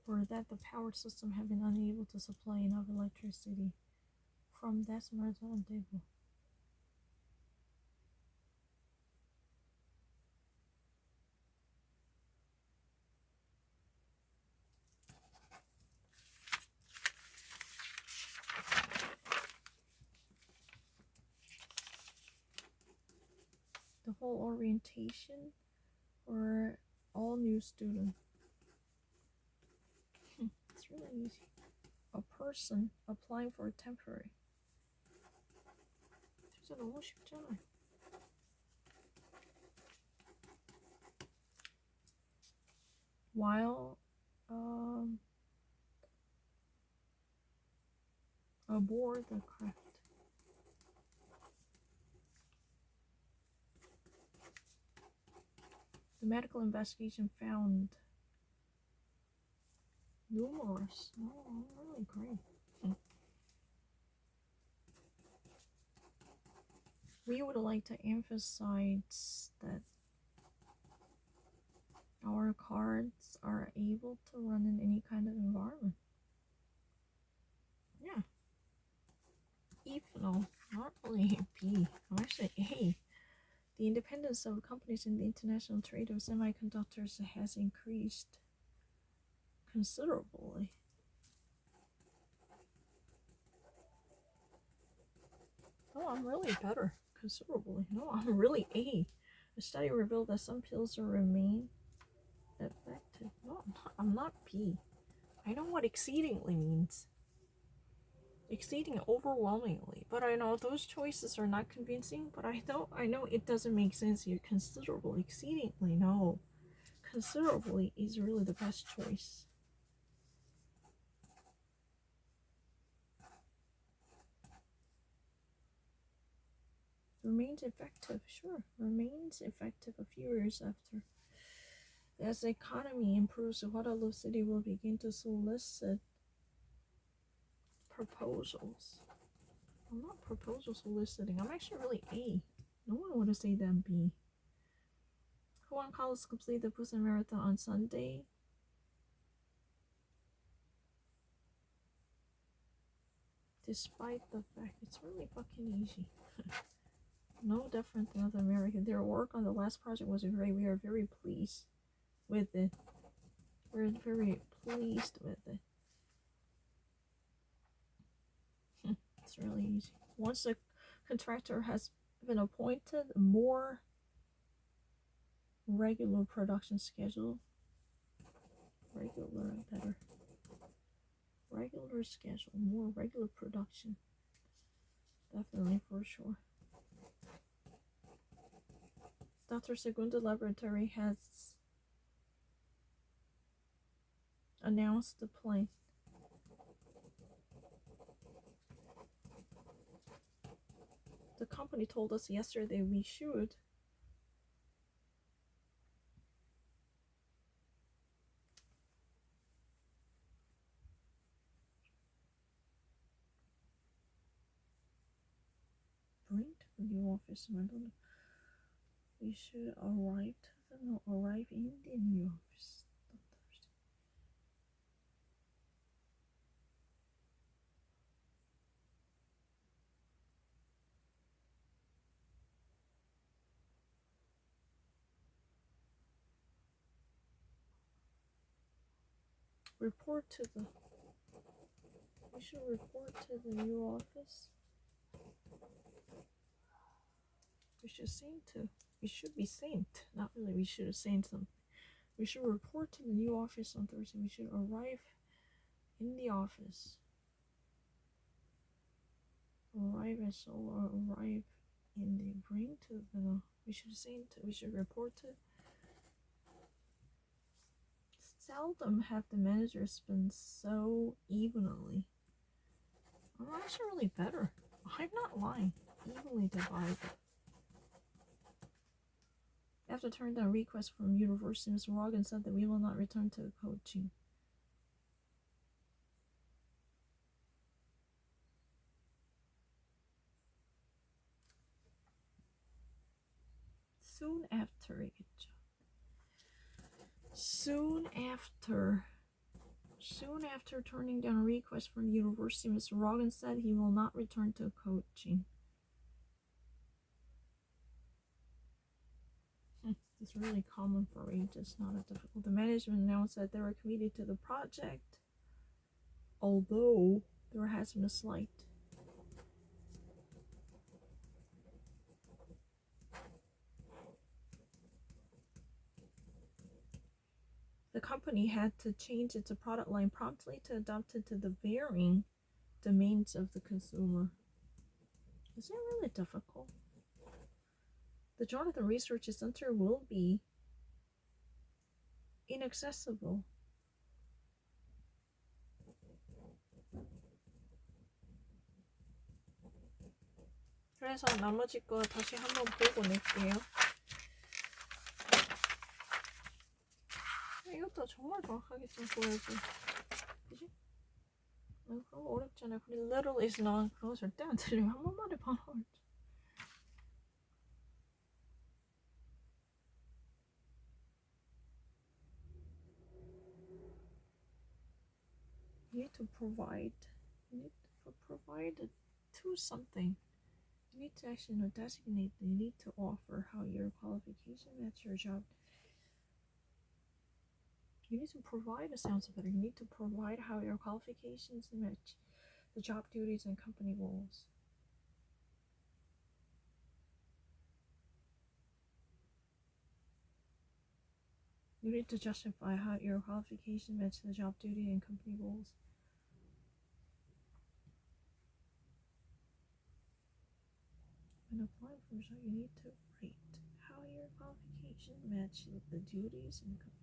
For that, the power system have been unable to supply enough electricity from Desmerta Depot. The whole orientation for all new students. It's really easy. A person applying for a temporary. 진짜 너무 쉽잖아요. While aboard the craft. The medical investigation found numerous. Oh, really great. We would like to emphasize that our cards are able to run in any kind of environment. Yeah. No, not really B. I'm actually A. The independence of companies in the international trade of semiconductors has increased considerably. Oh, I'm really better. Considerably. No, I'm really A. A study revealed that some pills remain effective. No, I'm not B. I know what exceedingly means. Exceeding overwhelmingly. But I know those choices are not convincing, but I know it doesn't make sense here. Considerably. Exceedingly, no. Considerably is really the best choice. Remains effective, sure. Remains effective a few years after. As the economy improves, Waterloo City will begin to solicit proposals. I'm not proposal soliciting. I'm actually really A. No one would have said that B. Juan Carlos completed the Busan Marathon on Sunday. Despite the fact it's really fucking easy. No different than other American. Their work on the last project was great. We are very pleased with it. We're very pleased with it. It's really easy. Once the contractor has been appointed, more regular production schedule. Better. Regular schedule, more regular production. Definitely, for sure. Dr. Segunda Laboratory has announced the plan. The company told us yesterday we should bring to the new office. We should arrive in the new office. We should report to the new office. We should be sent. Not really, we should have sent something. We should report to the new office on Thursday. We should arrive in the office. Arrive in the bring to the. We should report to. Seldom have the managers been so evenly. I'm actually really better. I'm not lying. Evenly divided. After turning down a request from university, Mr. Rogan said that we will not return to coaching. Soon after, Soon after turning down a request from the university, Mr. Rogan said he will not return to coaching. It's really common for age. It's not a difficult. The management announced that they were committed to the project, although there has been a slight the company had to change its product line promptly to adapt it to the varying demands of the consumer. Is it really difficult? The Jonathan Research Center will be inaccessible. 그래서 나머지 거 다시 한번 보고 낼게요. 이것도 정말 정확하게 좀 보여줘. 그지? 그런 거 어렵잖아요. 근데 little is not 그런 거 절대 안 틀려요. 한 번만에 바로 알죠. You need to provide. You need to provide to something. You need to actually designate. You need to offer how your qualification match your job. You need to provide. It sounds better. You need to provide how your qualifications match the job duties and company goals. You need to justify how your qualification match the job duty and company goals. When applying for a job, you need to rate how your qualifications match the duties and company.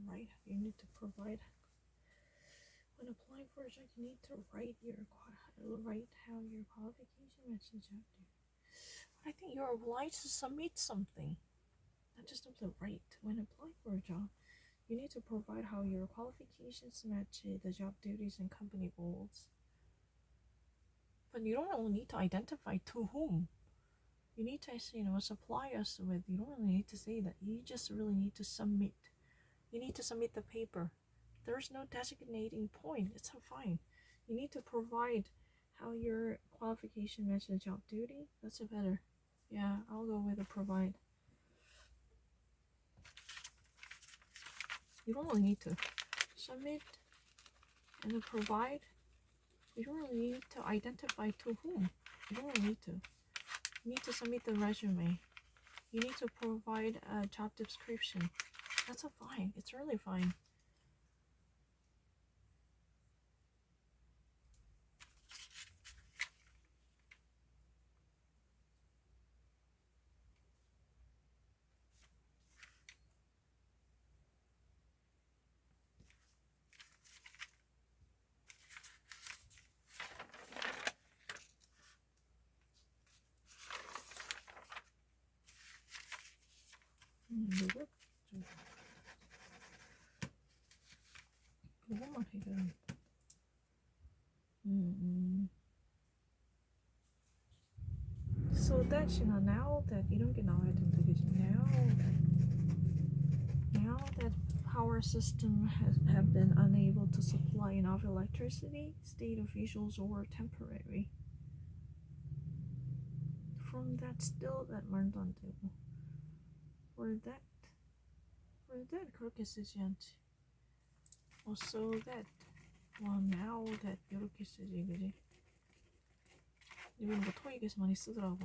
Right, you need to provide. When applying for a job, you need to write how your qualification matches job duty. But I think you're obliged to submit something, not just simply write. When applying for a job, you need to provide how your qualifications match the job duties and company goals. But you don't only need to identify to whom. You need to supply us with. You don't really need to say that. You just really need to submit. You need to submit the paper. There's no designating point. It's fine. You need to provide how your qualification matches the job duty. That's better. Yeah, I'll go with the provide. You don't really need to submit and then provide. You don't really need to identify to whom. You don't really need to. You need to submit the resume. You need to provide a job description. That's fine. It's really fine. 그것만 해결하면 So that now that 이런 게 나와야 된다, 그지? Now that power system have been unable to supply enough electricity, state officials were temporary. From that still that 말도 안 되고. For that 그렇게 쓰지 않지. So that now that 이렇게 쓰지, 그지? 이건 뭐 토익에서 많이 쓰더라고.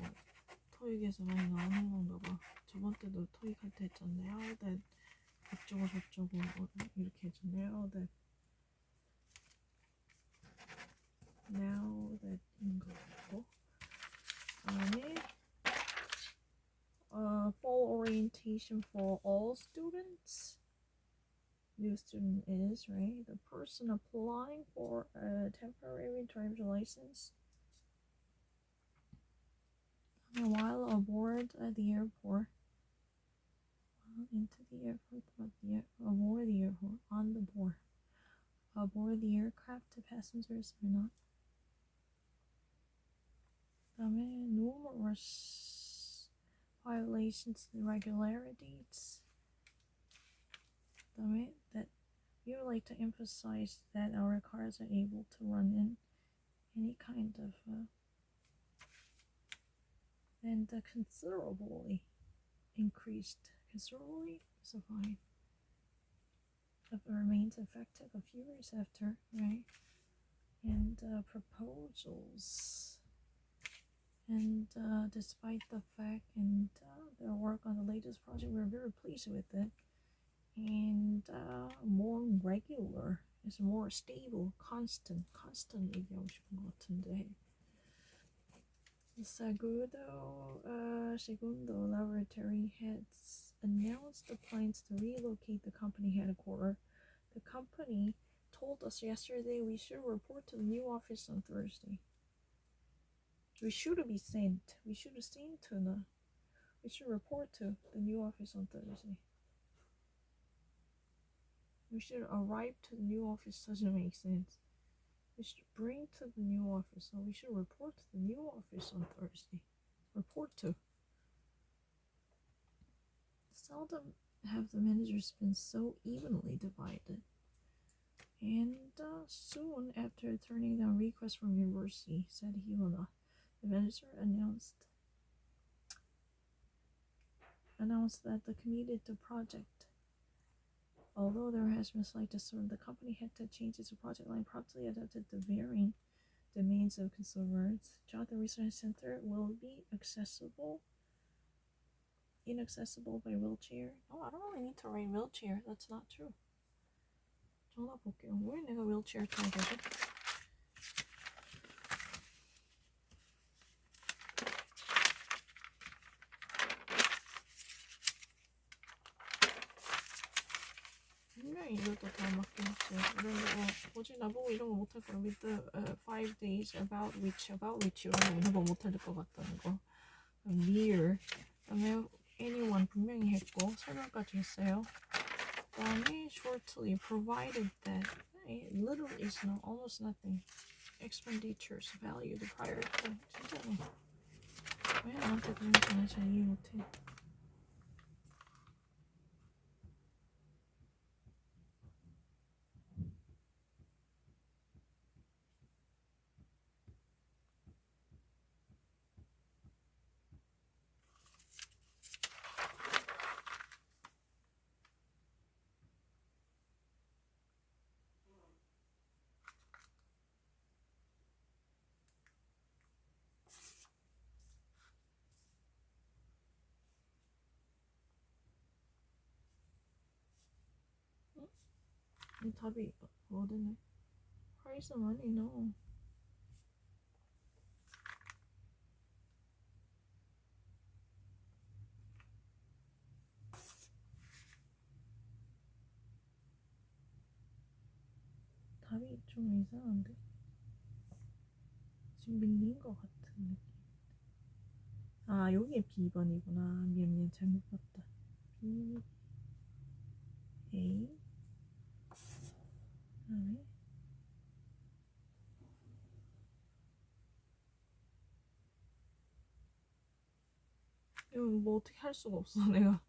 토익에서 많이 나오는 건가 봐. 저번 때도 토익 할 때 했잖아요. Now that 어쩌고 저쩌고 이렇게 했잖아요. Now that인 거 같고. 다음에 fall orientation for all students. new student is, right? The person applying for a temporary driver's license while aboard at the airport, into the airport, aboard the airport, on the board, aboard the aircraft, the passengers are not. 그다음에 numerous violations and irregularities. 그다음에 that we would like to emphasize that our cars are able to run in any kind of and considerably increased. Considerably is a fine. It remains effective a few years after, right? And proposals. And despite the fact and their work on the latest project, we're very pleased with it. And more regular, it's more stable, constant 얘기하고 싶은 것 같은데. Segundo Laboratory has announced the plans to relocate the company headquarters. The company told us yesterday we should report to the new office on Thursday. We should be sent. We should report to the new office on Thursday. We should arrive to the new office. Doesn't make sense. We should bring to the new office. So we should report to the new office on Thursday. Report to. Seldom have the managers been so evenly divided. And soon after turning down requests from university, said Hirona, the manager announced that the committed to project. Although there has been slight concern, the company had to change its project line, promptly adapted to varying demands of consumers. Jonathan Research Center will be inaccessible by wheelchair. Oh, I don't really need to write wheelchair. That's not true. 전화 볼게요. 왜 내가 wheelchair 타야 되지? 분명히 이것도 다 맞겠지. 이런 거 뭐지? 나보고 이런 거 못할 거야. With the 5 days about which 이런 거 못할 것 같다는 거. Near. 그다음에 anyone 분명히 했고 설명까지 했어요. 그다음에 shortly provided that little is almost nothing. Expenditures valued prior to. 진짜로. 왜 나한테 그런 거는 잘 이해 못해. 답이 어디네? Price of money, no. 답이 좀 이상한데? 지금 밀린 것 같은 느낌. 아, 여기에 B번이구나. 미안, 잘못 봤다. B, A, 그다음에 이거 뭐 어떻게 할 수가 없어, 내가.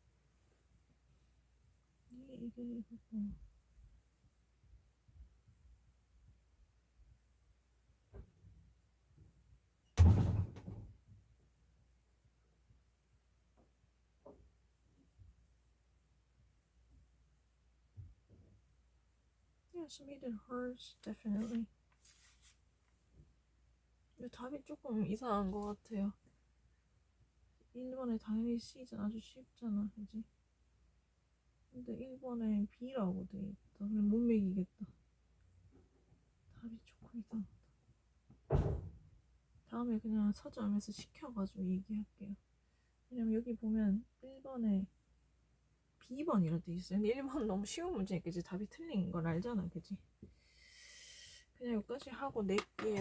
이게 이거. Yeah, submitted hers, definitely. 근데 답이 조금 이상한 것 같아요. 1번에 당연히 C잖아. 아주 쉽잖아, 그지? 근데 1번에 B라고 돼 있다. 그냥 못 매기겠다. 답이 조금 이상하다. 다음에 그냥 서점에서 시켜가지고 얘기할게요. 왜냐면 여기 보면 1번에 2번이라 돼 있어요. 근데 1번 너무 쉬운 문제니까 이제 답이 틀린 걸 알잖아, 그지? 그냥 여기까지 하고 낼게요.